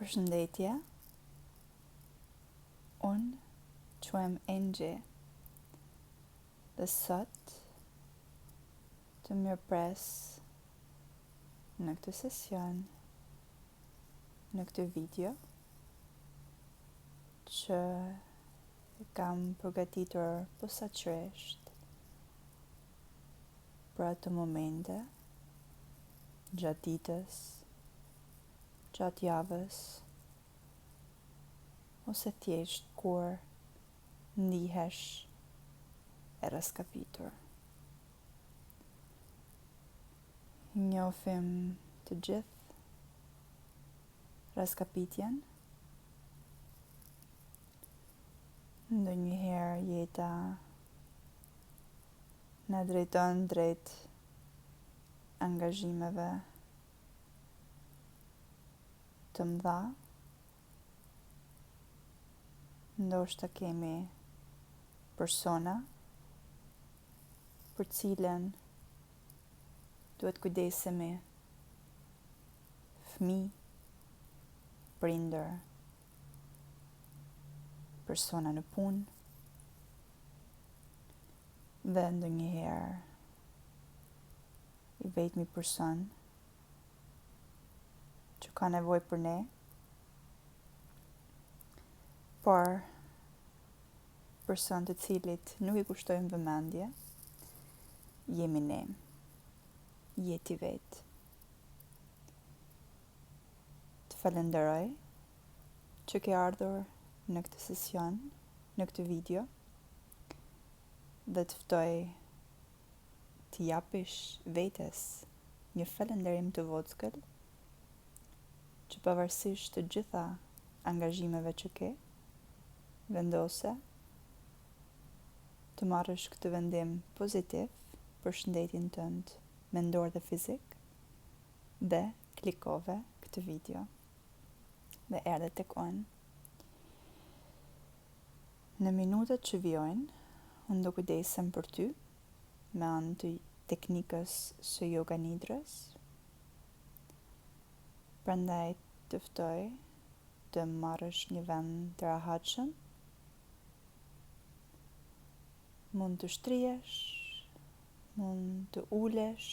Përshëndetje, unë quhem Engji dhe sot të mirëpres në këtë sesion, në këtë video që kam përgatitur posaçërisht për atë momente gjatë ditës, gjatë javës, ose thjesht kur ndihesh e raskapitur. Njohim të gjithë raskapitjen. Ndonjëherë jeta na drejton drejt angazhimeve të mëdha. Ndoshta kemi persona për cilën duhet kujdesemi, fëmijë, prindër, persona në punë, dhe ndonjëherë i vetmi person që ka nevojë për ne, por person të cilit nuk i kushtojmë vëmendje, jemi ne, jeti vetë. Të falenderoj që ke ardhur në këtë sesion, në këtë video, dhe të ftoj të japish vetes një falenderim të vogël, që pavarësisht të gjitha angazhimeve që ke, vendose të marrësh këtë vendim pozitiv për shëndetin tënd mendor dhe fizik, dhe klikove këtë video dhe erdhe tek unë. Në minutat që vijojnë, unë do kujdesem për ty me anë të teknikës së yoga nidrës. Prandaj të ftoj të marrësh një vend të rahatshëm. Mund të shtrihesh, mund të ulesh,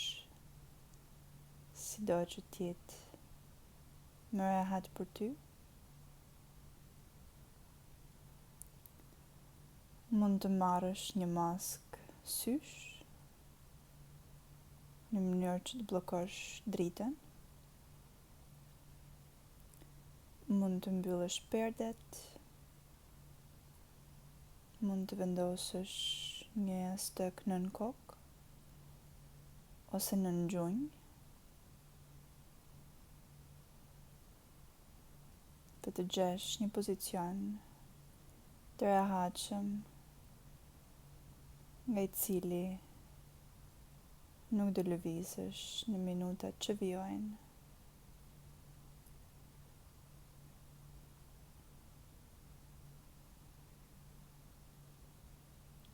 sido që t'jetë më rehat për ty. Mund të marrësh një maskë sysh, në mënyrë që të bllokosh dritën. Mund të mbyllësh perdet, mund të vendosësh një yastık nën kokë ose nën gjunjë. Të gjesh një pozicion të rehatshëm, nga i cili nuk do lëvizësh në minutat që vijojnë.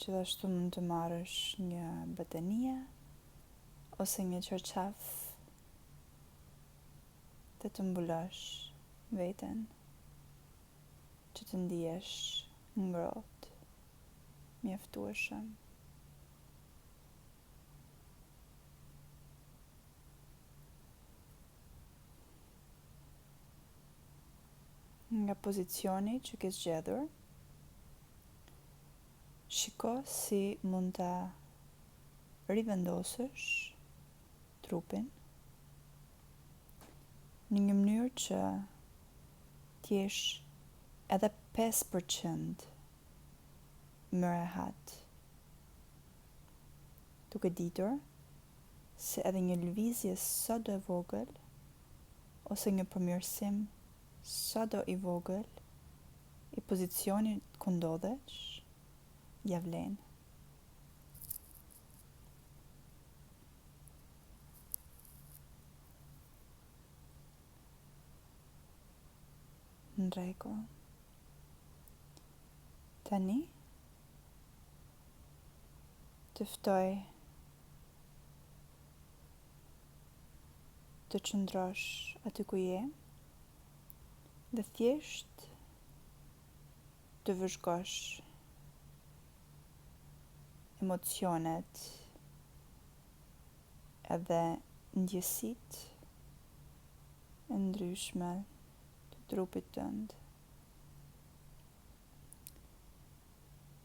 Gjithashtu mund të marrësh një batanie ose një çarçaf dhe të mbulosh veten, që të ndihesh ngrohtë, mjaftueshëm. Nga pozicioni që ke zgjedhur, shiko si mund ta rivendosësh trupin në një mënyrë që t'jesh edhe 5% më rehat, duke ditur se edhe një lëvizje sado e vogël ose një përmirësim sado i vogël i pozicionit ku ndodhesh, ja vlen. Në rregull. Tani të ftoj të qëndrosh aty ku je, Dhe thjesht të vëzhgosh emocionet edhe ndjesit e ndryshme të trupit tënd.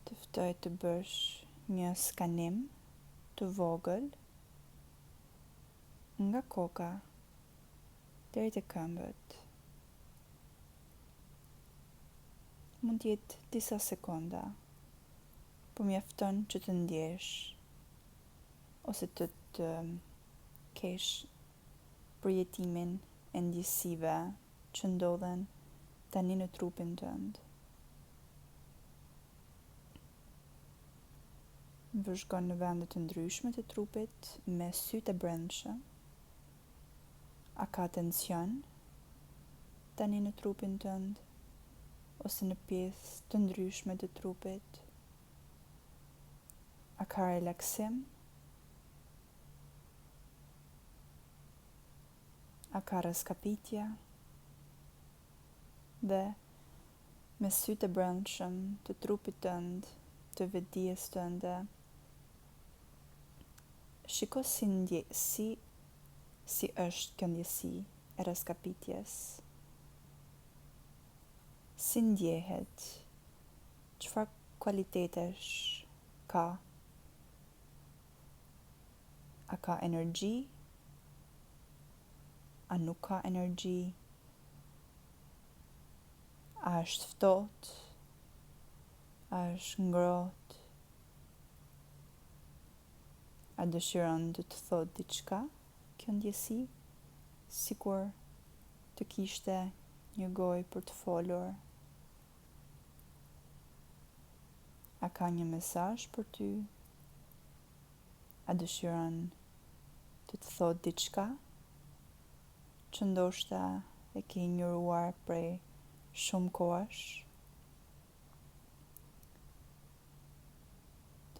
Të ftoj të bësh një skanim të vogël nga koka deri te këmbët. Mund të jetë disa sekonda, por mjafton që të ndjesh ose të kesh përjetimin e ndjesive që ndodhen tani në trupin tënd. Vëzhgon në vende të ndryshme të trupit me sytë e brendshëm. A ka tension tani në trupin tënd ose në pjesë të ndryshme të trupit? A ka relaksim? A ka raskapitje? Dhe me sytë e brendshëm të trupit tënd, të vetdijes tënde, shiko si është kjo ndjesi e raskapitjes. Si ndjehet? Çfarë kualitetesh ka? A ka energji? A nuk ka energji? A është ftohtë? A është ngrohtë? A dëshiron të të thotë diçka kjo ndjesi, sikur të kishte një gojë për të folur? A ka një mesazh për ty? A dëshiron të të thotë diçka që ndoshta e ke injoruar prej shumë kohësh?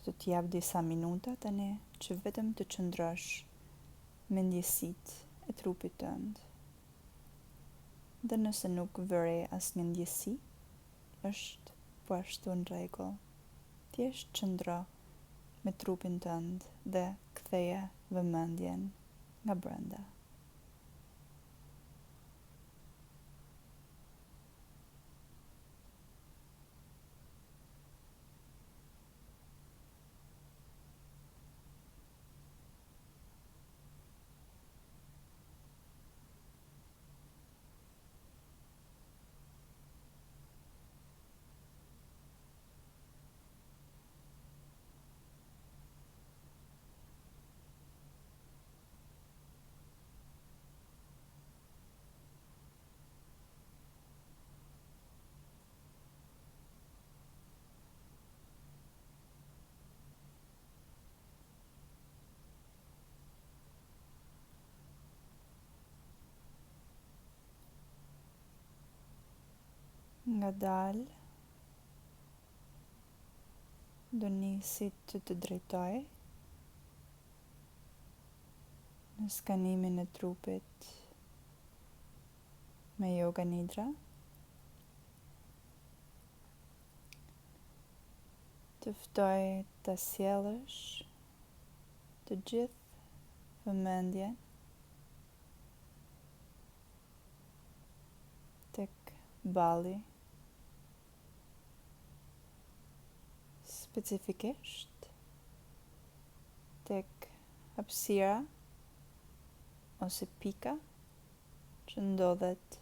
Të të jap disa minuta tani që vetëm të qëndrosh me ndjesit e trupit tënd. Dhe nëse nuk vëre asnjë ndjesi, është po ashtu në rregull. Thjesht qëndro me trupin tënd dhe ktheje vëmendjen nga brenda. Nga dalë, do nisi të të drejtoj në skanimin e trupit me yoga nidra. Të ftoj të sjellësh të gjithë vëmendjen tek balli, specifikisht tek hapësira ose pika që ndodhet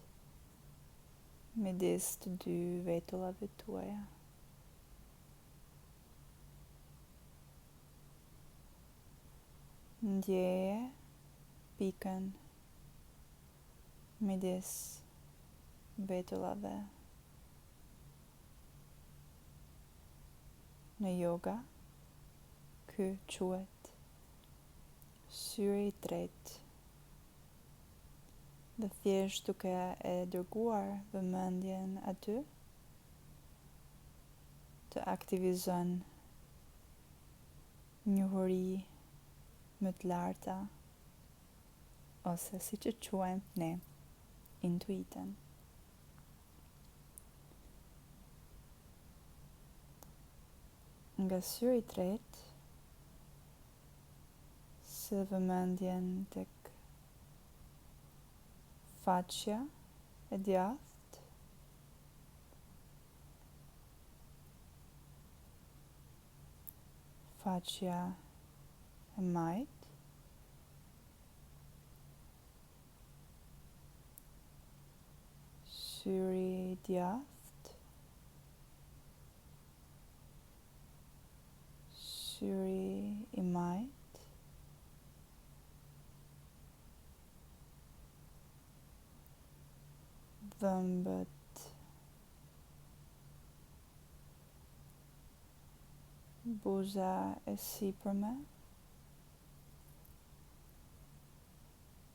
midis të dy vetullave tuaja. Ndjeje pikën midis vetullave. Në yoga, ky quhet syri i tretë. Dhe thjesht duke e dërguar vëmendjen aty, të aktivizon njohuri më të larta, ose siç e quajmë ne, intuitën. Nga syri i tretë, si vëmendjen tek faqja e djathtë, faqja e majtë, syri i djathtë, syri i majtë, dhëmbët, buza e sipërme,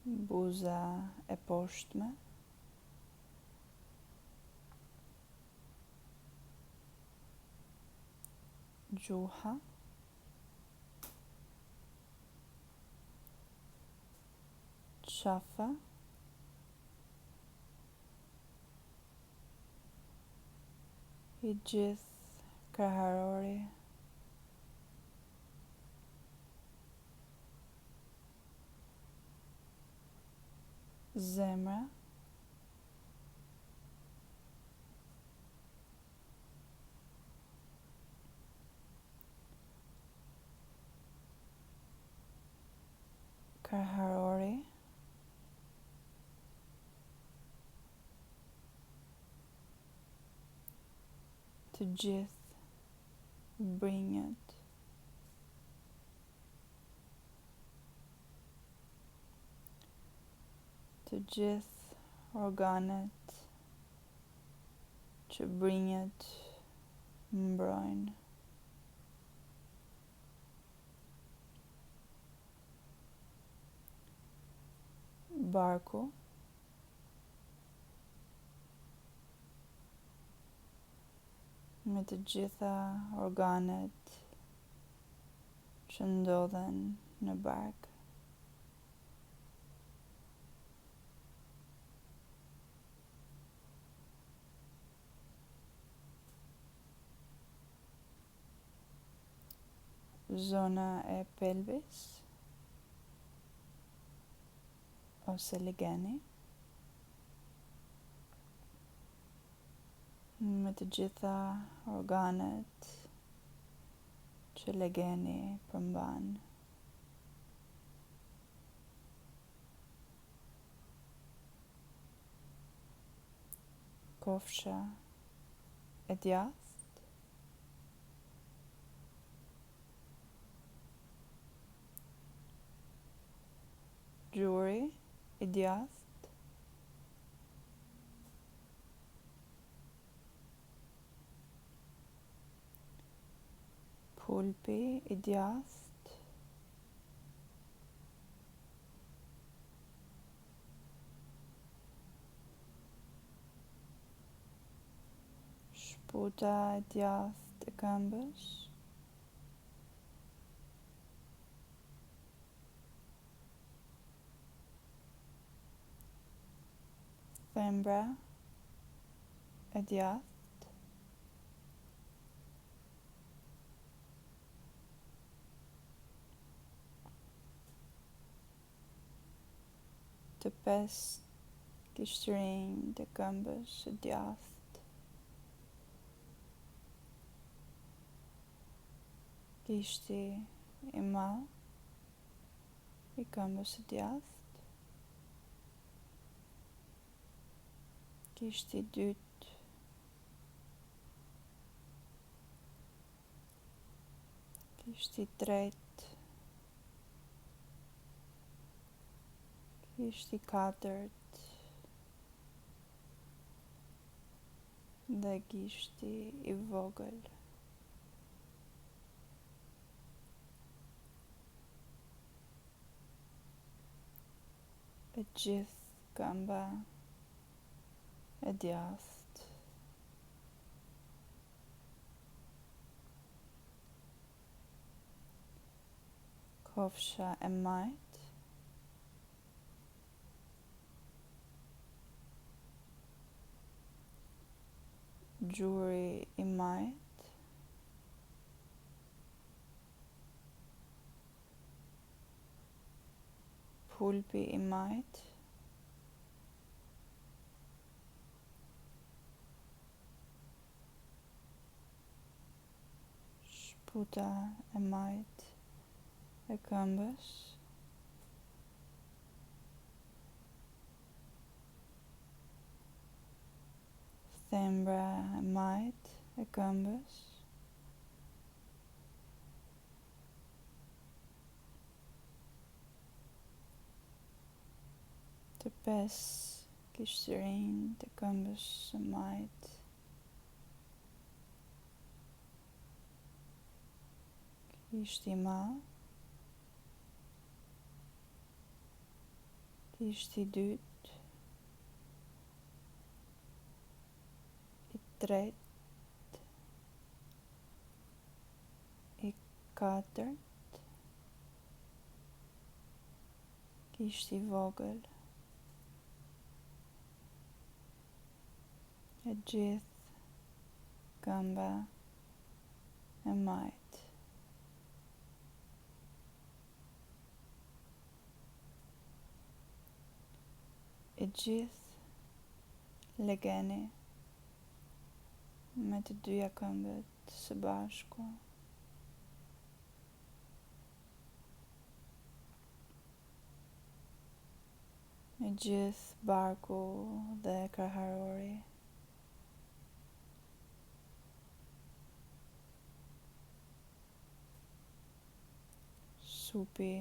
buza e poshtme, gjuha, qafa, i gjithë kraharori, zemra, kraharori, të gjithë brinjët, të gjithë organet që brinjët mbrojnë, barku, me të gjitha organet që ndodhen në bark, zona e pelvis ose legeni, me të gjitha organet që legeni përmban, kofsha e djathtë, gjuri i djathtë, pulpi i djathtë, shputa e djathtë e këmbës, thembra e djathtë, të pestë kishtrinjt e këmbës së djathtë, kishti i madh i këmbës së djathtë, kishti i dytë, kishti i tretë, kishti i katërt dhe kishti i vogël. E gjithë këmba e djathtë, kofsha e majtë, gjuri i majtë, hulpi I majt, shputa e majt e këmbës, thembra e majt e këmbës, të 5 kishtërin të këmbës së majt, kishti I madh, kishti I dytë, I tretë, I katërt, kishti I vogël, e gjithë këmba e majt. E gjithë legeni me të dyja këmbët së bashku. E gjithë barku dhe kraharori. Supi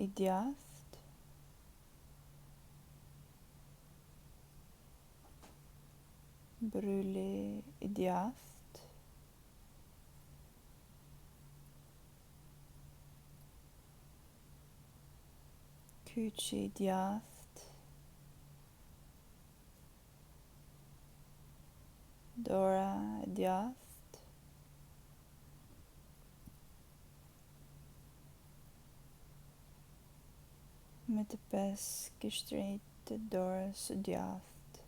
I djathtë, bryli I djathtë, kyçi I djathtë, dora e djathtë, me të 5 kishtrit të dorës së djathtë.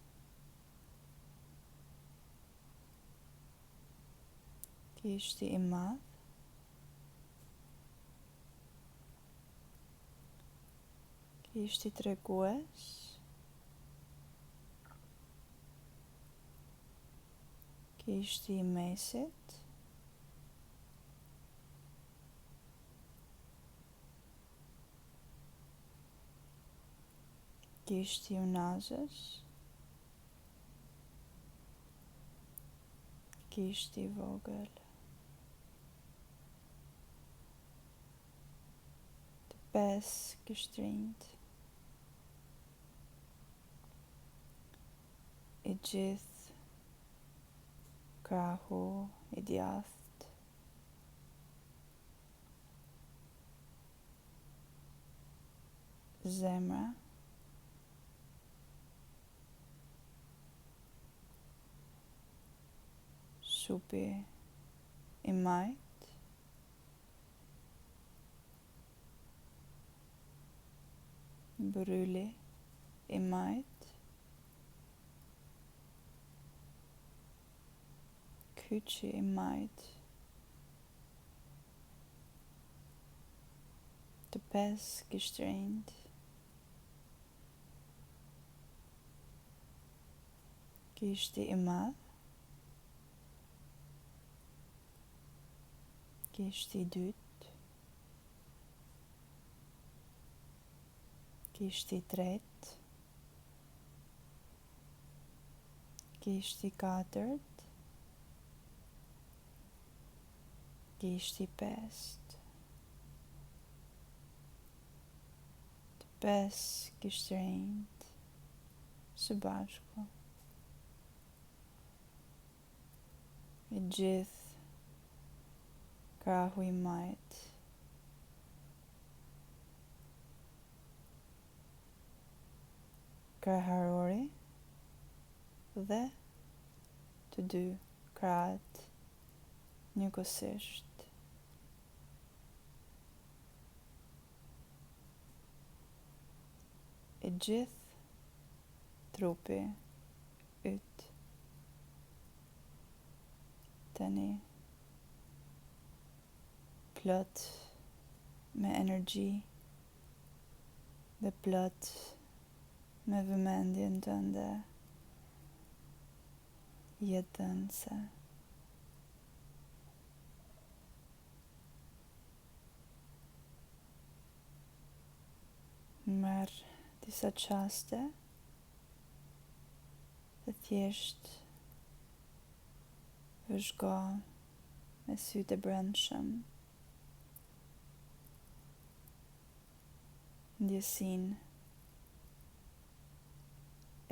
Kishti I madh, kishti tregues, kishti I mesit, kishti I unazës, kishti I vogël, të 5 kishtrinjt, I gjithë krahu I djathtë, zemra, supi I majt, bryli I majt, kyçi I majt, të 5 kishtrinjt, kishti I madh, kishti I dytë, kishti I tretë, kishti I katërt, kishti I pestë, të 5 kishtrinjt së bashku. E gjithë krahu I majt, kraharori dhe të dy krahët njëkohësisht. E gjithë trupi yt tani plot me energji, dhe plot me vëmendjen tënde jetënse. Merr disa qaste dhe thjesht vëzhgo me sytë e brendshëm ndjesinë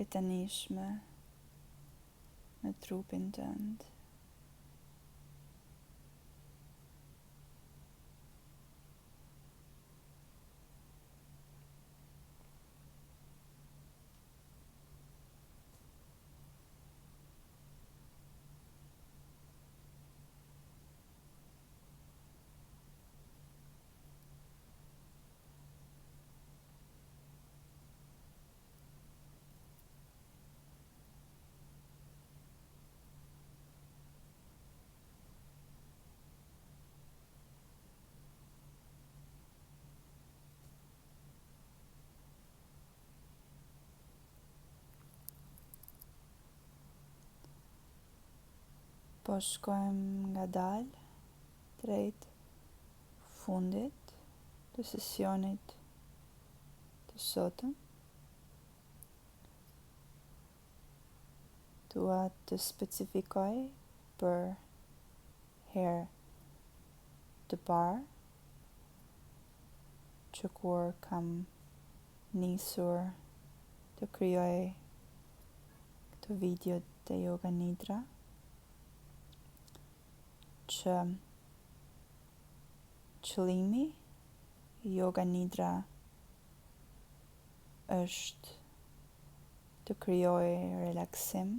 e tanishme në trupin tënd. Po shkojmë ngadalë drejt fundit të sesionit të sotëm. Dua të specifikoj për herë të parë që kur kam nisur të krijoj këto video të Yoga Nidra, që qëllimi i Yoga Nidra është të krijoj relaksim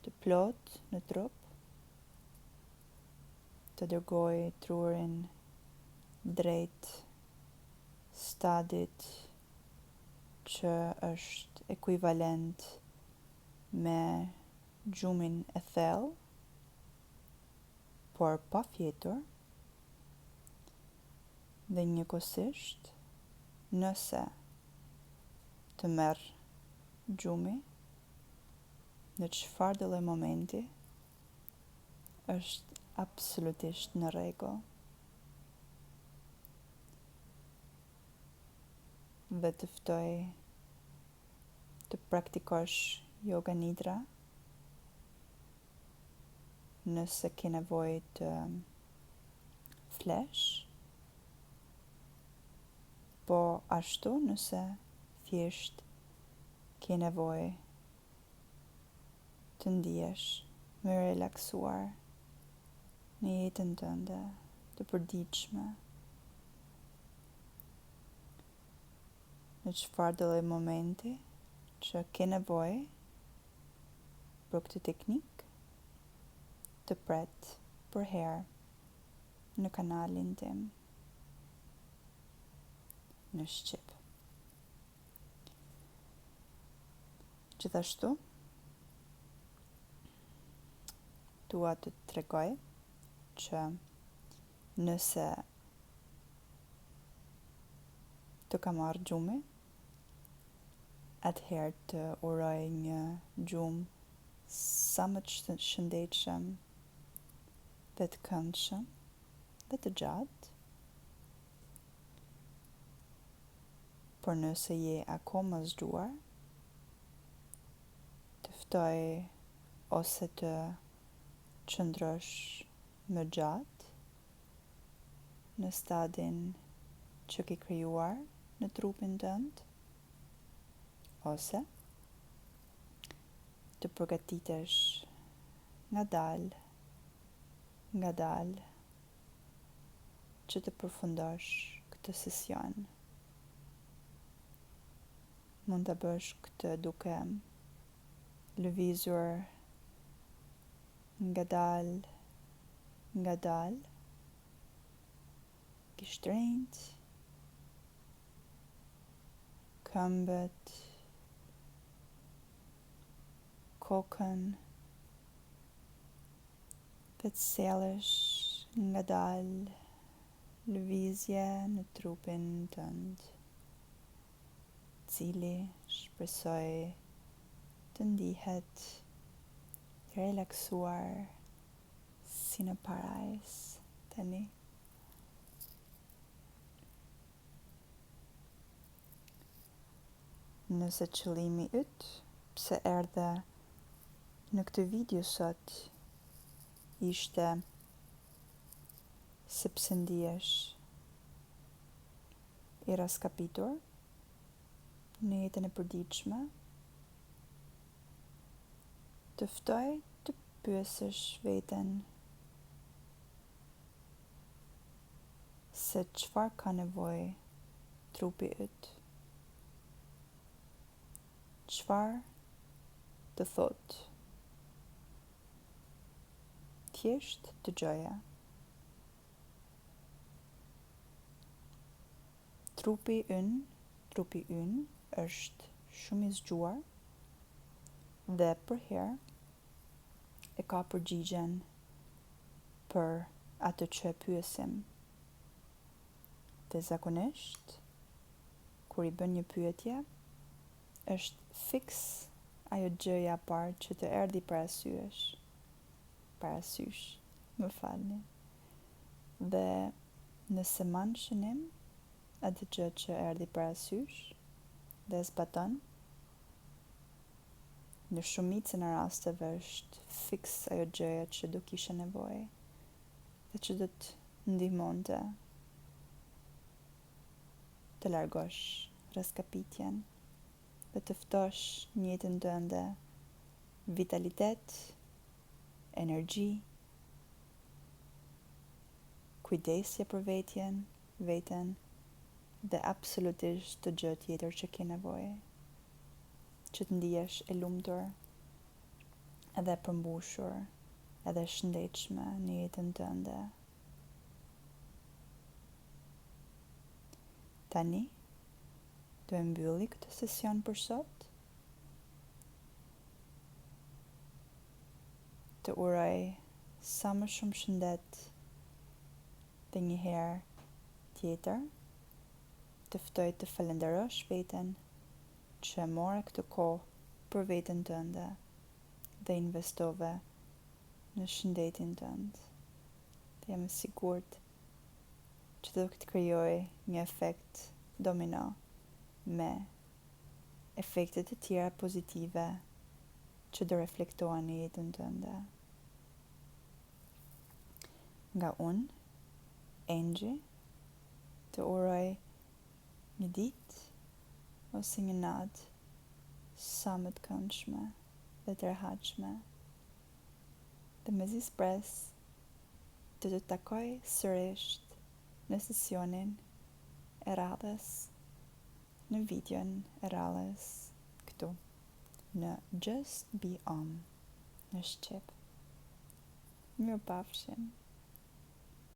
të plot në trup, të dërgoj trurin drejt stadit që është ekuivalent me gjumin e thellë, por pa fjetur, dhe njëkohësisht nëse të merr gjumi në çfarë do lloj momenti, është absolutisht në rregull. Dhe të ftoj të praktikosh Yoga Nidra nëse ke nevojë të flesh, po ashtu nëse thjesht ke nevojë të ndihesh më relaksuar në jetën tënde të përditshme. Në çfarë do lloj momenti që ke nevojë për këtë teknikë, të pret për herë në kanalin tim në Shqip. Gjithashtu, dua të tregoj që nëse të ka marrë gjumi, atëherë të uroj një gjumë sa më të shëndetshëm dhe të këndshëm dhe të gjatë. Por nëse je akoma zgjuar, të ftoj ose të qëndrosh më gjatë në stadin që ke krijuar në trupin tënd, ose të përgatitesh ngadalë që të përfundosh këtë sesion. Mund të bësh këtë duke lëvizur ngadalë, gishtrejt, këmbët, kokën, dhe të sjellësh ngadalë lëvizje në trupin tënd. cili shpresoj të ndihet i relaksuar si në parajs tani. Nëse qëllimi yt pse erdhe në këtë video sot ishte sepse ndihesh i raskapitur në jetën e përditshme, të ftoj të pyesësh veten se çfarë ka nevojë trupi yt. Çfarë të thot? Thjesht dëgjoje. Trupi ynë është shumë i zgjuar dhe për herë e ka përgjigjen për atë që e pyesim. Dhe zakonisht, kur i bën një pyetje, është fiks ajo gjëja parë që të erdhi parasysh, më falni. Dhe nëse man shënim atë gjë që erdhi parasysh dhe zbaton, në shumicën e rasteve është fiks ajo gjëja që do kishe nevojë dhe që do të ndihmonte të largosh raskapitjen dhe të ftosh në jetën tënde vitalitet, energji, kujdesje për veten dhe absolutisht të gjë tjetër që ke nevojë, që të ndihesh e lumtur edhe përmbushur edhe shëndetshme në jetën tënde. Tani, do e mbylli këtë sesion për sot. Të uroj sa më shumë shëndet dhe një herë tjetër. Të ftoj të falenderosh veten që e more këtë kohë për veten tënde dhe investove në shëndetin tënd. Dhe jam e sigurt që do të krijoj një efekt domino me efektet e tjera pozitive që do reflektohen në jetën tënde. Nga unë, Angie, të uroj një ditë ose një natë sa më të këndshme dhe të rehatshme. Dhe me zispres të takoj sërish në sesionin e radhës, në videon e radhës këtu, në Just Be On, në Shqip. Mirëpafshim.